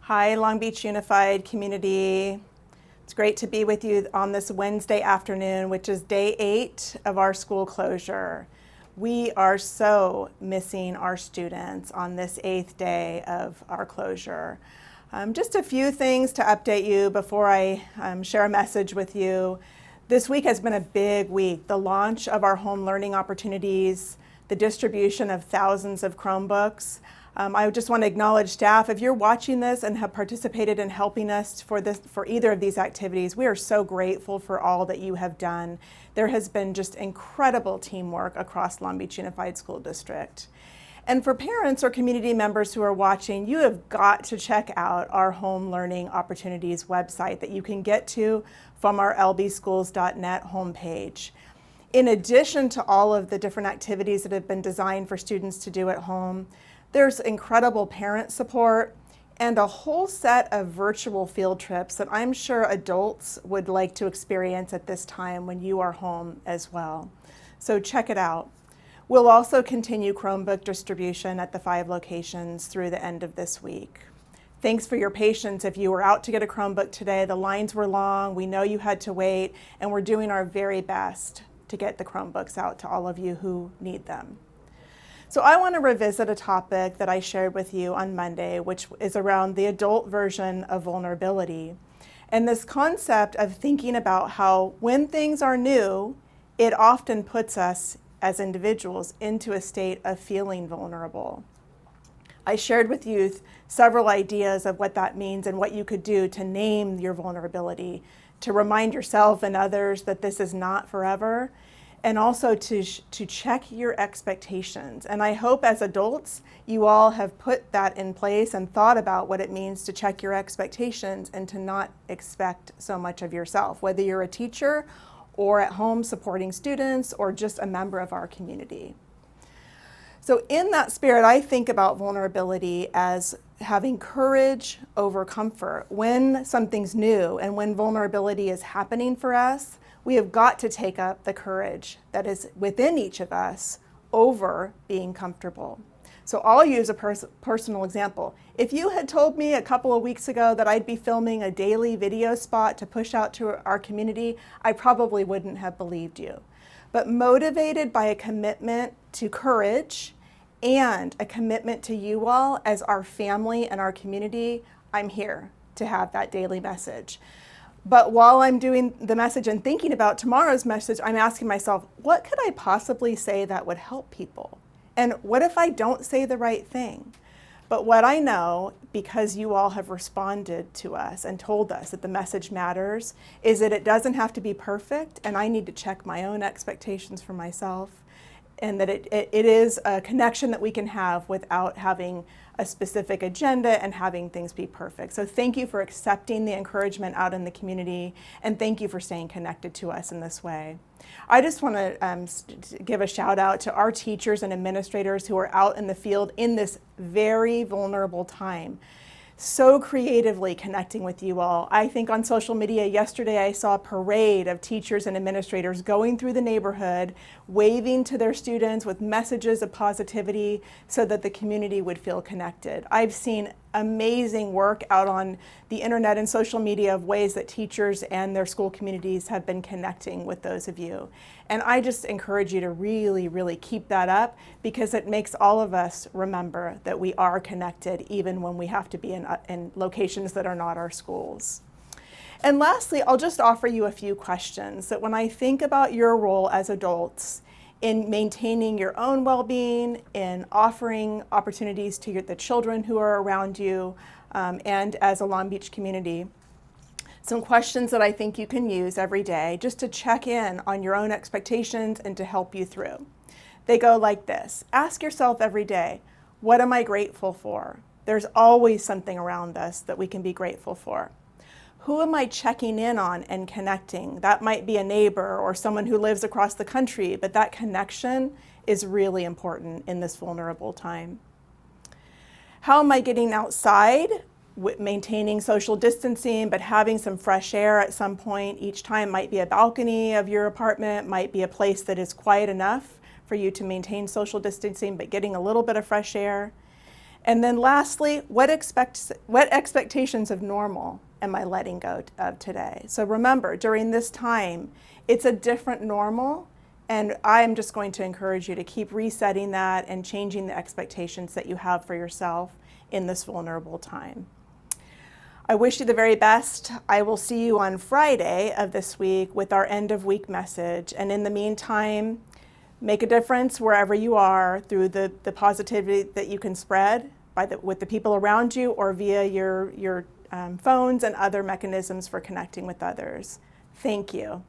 Hi, Long Beach Unified community. It's great to be with you on this Wednesday afternoon, which is day 8 of our school closure. We are so missing our students on this 8th day of our closure. Just a few things to update you before I share a message with you. This week has been a big week. The launch of our home learning opportunities, the distribution of thousands of Chromebooks. I just want to acknowledge staff. If you're watching this and have participated in helping us for either of these activities, we are so grateful for all that you have done. There has been just incredible teamwork across Long Beach Unified School District. And for parents or community members who are watching, you have got to check out our Home Learning Opportunities website that you can get to from our lbschools.net homepage. In addition to all of the different activities that have been designed for students to do at home, there's incredible parent support and a whole set of virtual field trips that I'm sure adults would like to experience at this time when you are home as well. So check it out. We'll also continue Chromebook distribution at the 5 locations through the end of this week. Thanks for your patience. If you were out to get a Chromebook today, the lines were long, we know you had to wait, and we're doing our very best to get the Chromebooks out to all of you who need them. So I want to revisit a topic that I shared with you on Monday, which is around the adult version of vulnerability. And this concept of thinking about how when things are new, it often puts us as individuals into a state of feeling vulnerable. I shared with you several ideas of what that means and what you could do to name your vulnerability, to remind yourself and others that this is not forever, and also to check your expectations. And I hope as adults, you all have put that in place and thought about what it means to check your expectations and to not expect so much of yourself, whether you're a teacher or at home supporting students or just a member of our community. So in that spirit, I think about vulnerability as having courage over comfort. When something's new and when vulnerability is happening for us, we have got to take up the courage that is within each of us over being comfortable. So I'll use a personal example. If you had told me a couple of weeks ago that I'd be filming a daily video spot to push out to our community, I probably wouldn't have believed you. But motivated by a commitment to courage and a commitment to you all as our family and our community, I'm here to have that daily message. But while I'm doing the message and thinking about tomorrow's message, I'm asking myself, what could I possibly say that would help people? And what if I don't say the right thing? But what I know, because you all have responded to us and told us that the message matters, is that it doesn't have to be perfect, and I need to check my own expectations for myself, and that it is a connection that we can have without having a specific agenda and having things be perfect. So thank you for accepting the encouragement out in the community, and thank you for staying connected to us in this way. I just want to give a shout out to our teachers and administrators who are out in the field in this very vulnerable time, so creatively connecting with you all. I think on social media yesterday I saw a parade of teachers and administrators going through the neighborhood, waving to their students with messages of positivity so that the community would feel connected. I've seen amazing work out on the internet and social media of ways that teachers and their school communities have been connecting with those of you. And I just encourage you to really, really keep that up, because it makes all of us remember that we are connected even when we have to be in locations that are not our schools. And lastly, I'll just offer you a few questions that when I think about your role as adults in maintaining your own well-being, in offering opportunities to the children who are around you, and as a Long Beach community, some questions that I think you can use every day just to check in on your own expectations and to help you through. They go like this. Ask yourself every day, what am I grateful for? There's always something around us that we can be grateful for. Who am I checking in on and connecting? That might be a neighbor or someone who lives across the country, but that connection is really important in this vulnerable time. How am I getting outside? Maintaining social distancing, but having some fresh air at some point each time. Might be a balcony of your apartment, might be a place that is quiet enough for you to maintain social distancing, but getting a little bit of fresh air. And then lastly, what expectations of normal am I letting go of today? So remember, during this time, it's a different normal, and I'm just going to encourage you to keep resetting that and changing the expectations that you have for yourself in this vulnerable time. I wish you the very best. I will see you on Friday of this week with our end of week message. And in the meantime, make a difference wherever you are through the positivity that you can spread with the people around you or via your phones and other mechanisms for connecting with others. Thank you.